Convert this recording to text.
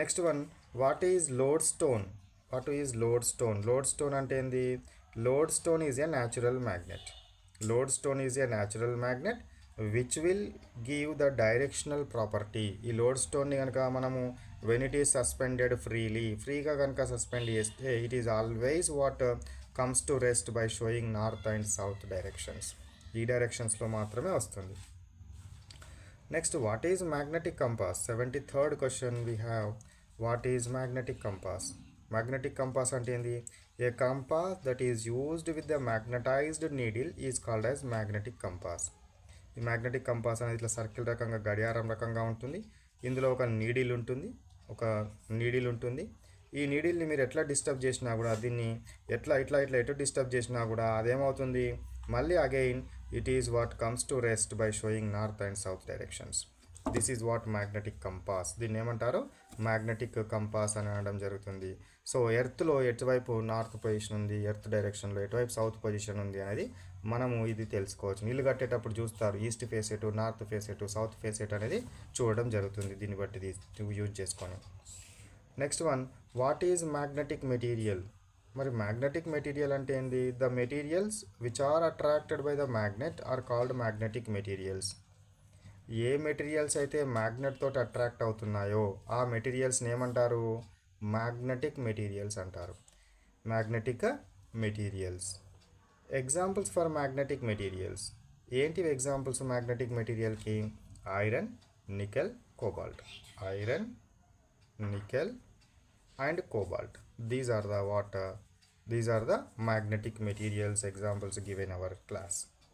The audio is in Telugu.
Next one, what is lodestone? What is lodestone? Lodestone అంటే ఏంది? Lodestone is a natural magnet. Lodestone is a natural magnet which will give the directional property. ఈ లోడ్స్టోన్ని కనుక మనము వెన్ ఇట్ ఈస్ సస్పెండెడ్ ఫ్రీగా కనుక సస్పెండ్ చేస్తే it is always what comes to rest by sowing north and south directions. ఈ డైరెక్షన్స్లో మాత్రమే వస్తుంది. Next, what is magnetic compass? 73rd question we have. What is magnetic compass? Magnetic compass అంటే ఏంది? A compass that is used with the magnetised needle is called as magnetic compass. ఈ మ్యాగ్నెటిక్ కంపాస్ అనేది ఇట్లా సర్కిల్ రకంగా, గడియారం రకంగా ఉంటుంది. ఇందులో ఒక నీడిల్ ఉంటుంది. ఈ నీడిల్ని మీరు ఎట్లా డిస్టర్బ్ చేసినా కూడా, దీన్ని ఇట్లా ఎటు డిస్టర్బ్ చేసినా కూడా అదేమవుతుంది? మళ్ళీ again it is what comes to rest by sowing north and south directions. This is what magnetic compass. దీన్ని ఏమంటారు? మ్యాగ్నెటిక్ కంపాస్ అని అనడం జరుగుతుంది. సో ఎర్త్లో ఎటువైపు నార్త్ పొజిషన్ ఉంది, ఎర్త్ డైరెక్షన్లో ఎటువైపు సౌత్ పొజిషన్ ఉంది అనేది మనము ఇది తెలుసుకోవచ్చు. ఇల్లు కట్టేటప్పుడు చూస్తారు, ఈస్ట్ ఫేస్ ఎటు, నార్త్ ఫేస్ ఎటు, సౌత్ ఫేస్ ఎటు అనేది చూడడం జరుగుతుంది. దీన్ని బట్టి యూజ్ చేసుకొని. Next one, what is magnetic material? మరి మ్యాగ్నెటిక్ మెటీరియల్ అంటే ఏంది? The materials which are attracted by the magnet are called magnetic materials. ఏ మెటీరియల్స్ అయితే మ్యాగ్నెట్ తోటి అట్రాక్ట్ అవుతున్నాయో ఆ మెటీరియల్స్ని ఏమంటారు? మ్యాగ్నెటిక్ మెటీరియల్స్ అంటారు. Magnetic materials. Examples for magnetic materials. ఏంటివి ఎగ్జాంపుల్స్ మ్యాగ్నెటిక్ మెటీరియల్కి? Iron, nickel, cobalt. Iron, nickel and cobalt. These are the magnetic materials examples given in our class.